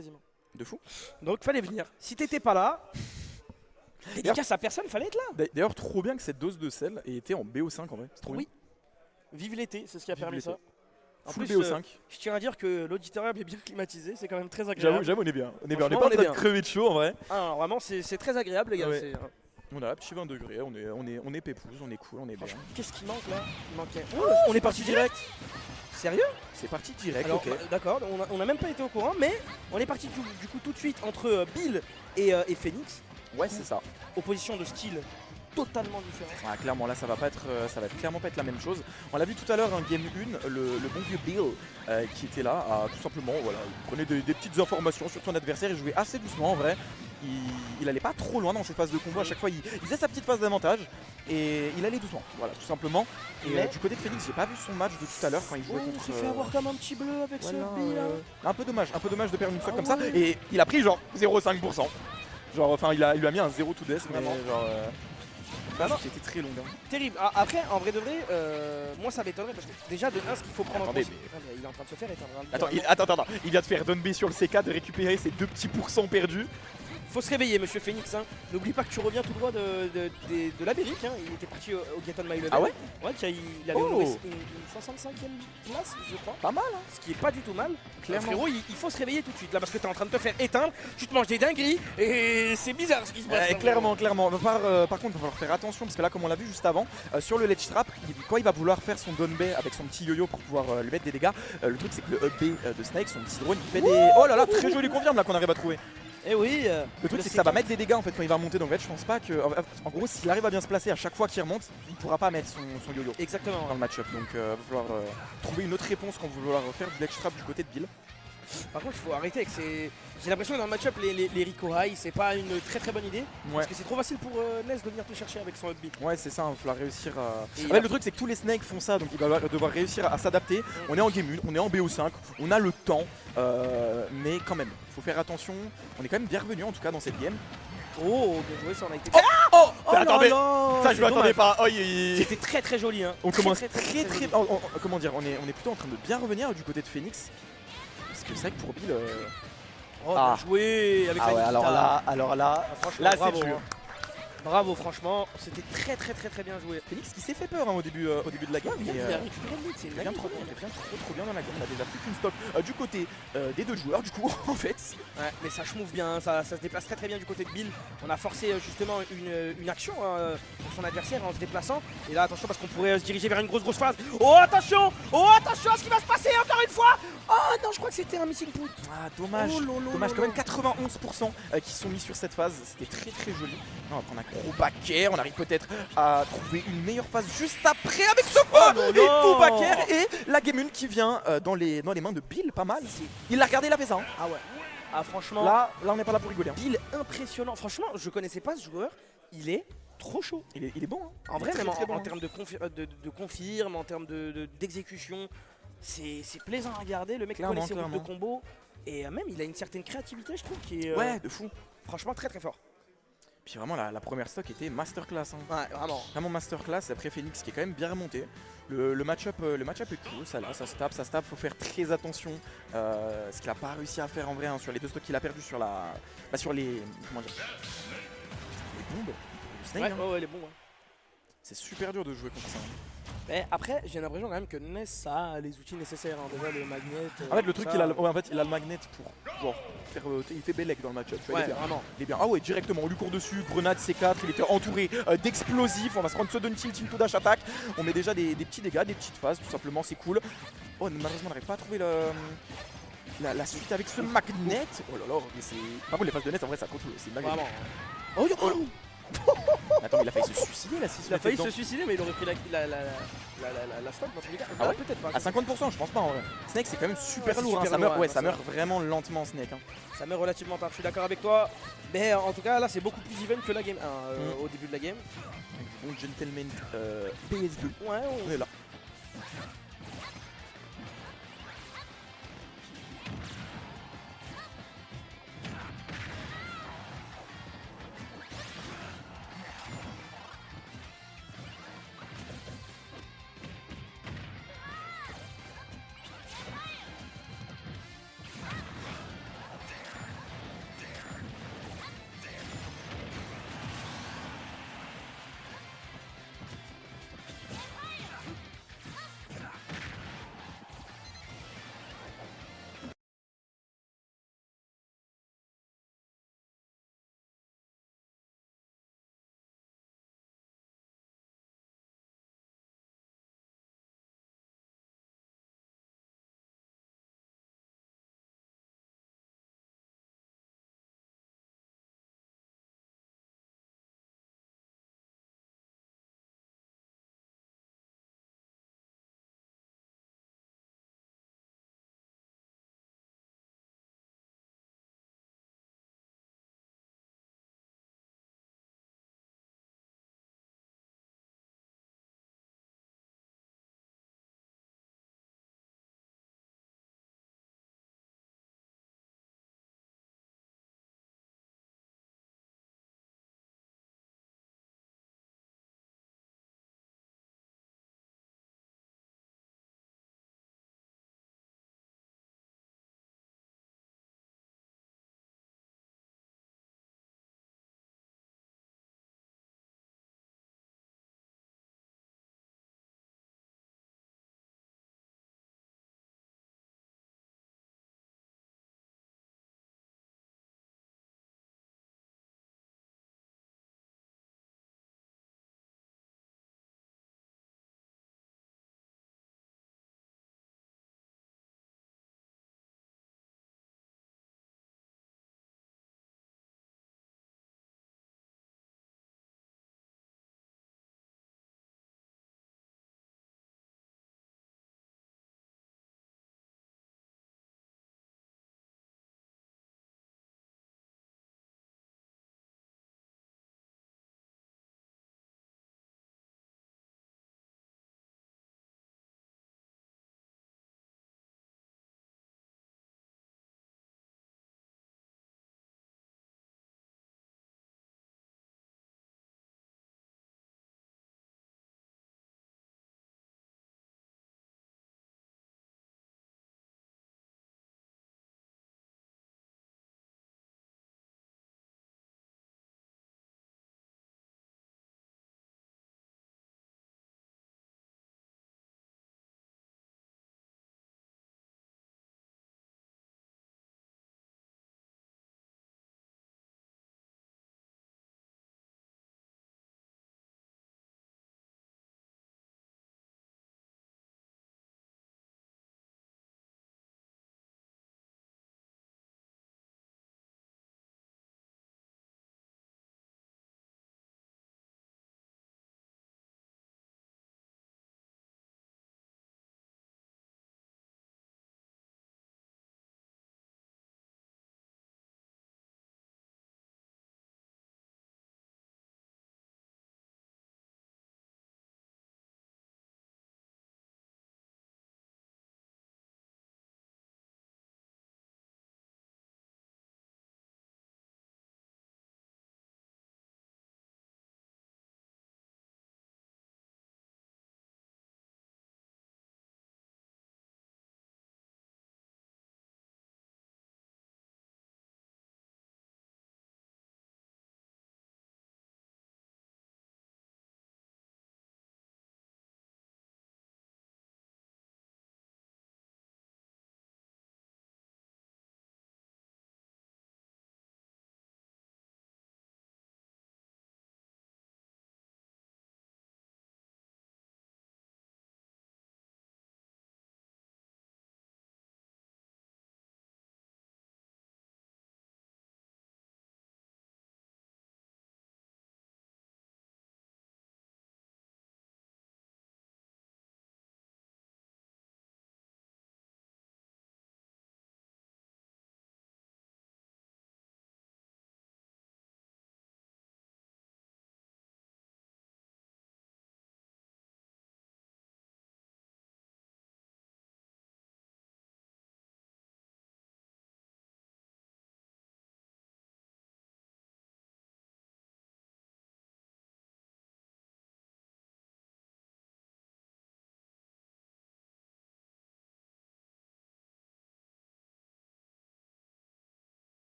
quasiment. De fou. Donc fallait venir. Si t'étais pas là, dédicace à personne, fallait être là. D'ailleurs, trop bien que cette dose de sel ait été en BO5 en vrai. C'est trop Oui. bien. Vive l'été, c'est ce qui a Vive permis l'été. ça. En Full plus, BO5. je tiens à dire que l'auditorium est bien climatisé, c'est quand même très agréable. J'avoue, on est bien. On est bien. On est Franchement, pas en on est train de bien. crever de chaud en vrai. Ah, non, vraiment, c'est très agréable, les gars. Ouais. c'est, On a un petit 20 degrés, on est pépouze, on est cool, on est bien. Franchement, qu'est-ce qui manque là Il manquait. Oh, on est parti direct. Sérieux? C'est parti direct, Alors, ok. d'accord, on n'a même pas été au courant, mais on est parti du coup tout de suite entre Bill et Phoenix. Ouais, c'est ça. Opposition de style totalement différente. Ah, clairement, là, ça va clairement pas être la même chose. On l'a vu tout à l'heure, un game 1, le bon vieux Bill qui était là, tout simplement, voilà, il prenait des petites informations sur son adversaire, il jouait assez doucement en vrai. Il allait pas trop loin dans cette phase de combo, à chaque fois il faisait sa petite phase d'avantage et il allait doucement, voilà, tout simplement. Et Mais du côté de Phoenix, j'ai pas vu son match de tout à l'heure quand il jouait il contre. s'est fait avoir comme un petit bleu avec Voilà, ce Bill là. un peu dommage de perdre une stock Ah comme ça. ouais. Et il a pris genre 0,5%. Genre, enfin, il lui a mis un 0 to death, mais Vraiment. genre. Vraiment. C'était très long. Hein. Terrible. Ah, après, en vrai de vrai, moi ça m'étonnerait parce que déjà de 1, ce qu'il faut prendre en compte. Attendez, Ah, mais il est en train de se faire éteindre. Hein, Attends, il vient de faire down B sur le C4, de récupérer ses 2 petits pourcents perdus. Faut se réveiller, monsieur Phoenix. Hein. N'oublie pas que tu reviens tout droit de l'Amérique. Hein. Il était parti au Get On My Level. Ah ouais? Ouais, il avait honoré une 65e place, je crois. Pas mal, hein. Ce qui est pas du tout mal. Clairement. Frérot, il faut se réveiller tout de suite là parce que t'es en train de te faire éteindre. Tu te manges des dingueries et c'est bizarre ce qui se passe. Clairement. Par contre, il va falloir faire attention parce que là, comme on l'a vu juste avant, sur le ledge trap, quand il va vouloir faire son down B avec son petit yo-yo pour pouvoir lui mettre des dégâts, le truc c'est que le up B de Snake, son petit drone, il fait des. Oh là là, très joli confirme là qu'on arrive à trouver. Eh oui. Le truc c'est que ça va mettre des dégâts en fait quand il va remonter, donc en fait je pense pas que. En gros, s'il arrive à bien se placer à chaque fois qu'il remonte, il pourra pas mettre son yo-yo Exactement. dans le match-up. Donc il va falloir trouver une autre réponse quand vous vouloir faire du ledge trap du côté de Bill. Par contre, il faut arrêter avec ces. J'ai l'impression que dans le match-up, les Rico High, c'est pas une très bonne idée. Ouais. Parce que c'est trop facile pour Ness de venir te chercher avec son up B. Ouais, c'est ça, il va falloir réussir à. Et En fait, le truc, c'est que tous les snakes font ça, donc il va devoir réussir à s'adapter. On est en game 1, on est en BO5, on a le temps, mais quand même, faut faire attention. On est quand même bienvenu en tout cas dans cette game. Oh, bien joué, ça en a été. Oh, Oh là attendez, là, ça c'est je m'attendais dommage. pas. Oh, C'était très joli. Hein. on commence très très. joli. Comment dire, on est plutôt en train de bien revenir du côté de Phoenix. Parce que c'est vrai que pour Bill. Oh, Ah. bien joué avec la ouais, guitare. alors là, Ah, franchement, là c'est bravo, dur. hein. Bravo, franchement, c'était très bien joué. Phoenix qui s'est fait peur hein, au début de la game. Il mais, a récupéré le lead, c'est il une revient trop bien dans la game. On a déjà plus qu'une stock du côté des deux joueurs du coup en fait. Ouais, mais ça move bien, ça se déplace très bien du côté de Bill. On a forcé justement une action hein, pour son adversaire en se déplaçant. Et là attention parce qu'on pourrait se diriger vers une grosse phase. Oh attention à ce qui va se passer encore une fois. Oh non, je crois que c'était un missing put. Ah dommage, Oh lolo, dommage quand lolo. même 91% qui sont mis sur cette phase, c'était très joli. On va prendre un gros backer, on arrive peut-être à trouver une meilleure phase juste après avec ce Oh et non. tout backer et la game 1 qui vient dans les mains de Bill, pas mal. Il l'a regardé, il a fait ça. Hein. Ah ouais. Ah franchement, Là on n'est pas là pour rigoler. Hein. Bill impressionnant. Franchement, je connaissais pas ce joueur. Il est trop chaud. Il est bon. Hein. En Il est vrai, très, même très en bon, hein. termes de confirme, en termes d'exécution, c'est plaisant à regarder. Le mec Clairement, connaît ses routes de clairement. combo. Et même, il a une certaine créativité, je trouve, qui est Ouais, de fou. franchement très fort. Puis vraiment la première stock était masterclass. Hein. Ouais, vraiment. Vraiment masterclass, après Phoenix qui est quand même bien remonté. Le match-up est cool, ça se tape, faut faire très attention. Ce qu'il a pas réussi à faire en vrai hein, sur les deux stocks qu'il a perdu sur sur les. Comment dire. Les bombes du Snake. Ouais, Hein. oh, elle est bon. Ouais. C'est super dur de jouer contre ça. Hein. Mais après, j'ai l'impression quand même que Ness a les outils nécessaires. Hein. Déjà, le magnet. En fait, le truc, ça, il a le magnet pour genre, faire. Il fait Bellec dans le match-up. tu vois, Ouais, il est bien. vraiment. Il est bien. Ah ouais, directement, on lui court dessus, grenade C4, il était entouré d'explosifs. On va se prendre sudden tilt, into dash attack. On met déjà des petits dégâts, des petites phases, tout simplement, c'est cool. Oh, malheureusement, on n'arrive pas à trouver la suite avec ce magnet. Oh là là, mais c'est. Par contre, les phases de net, en vrai, ça contrôle. C'est magnifique. Vraiment. Oh, Oh là. Attends, mais il a failli se suicider là, si il a failli se suicider, mais il aurait pris la stock dans tous les cas. Ah ouais Peut-être pas. À 50%, je pense pas en vrai. Snake, c'est quand même super Ouais, c'est lourd. Hein. super Ça meurt, lourd, ouais, ouais, ça non, meurt vraiment lentement, Snake. Hein. Ça meurt relativement tard, je suis d'accord avec toi. Mais en tout cas, là, c'est beaucoup plus even que la game 1 au début de la game. Bon, gentleman PS2. Ouais, On est là.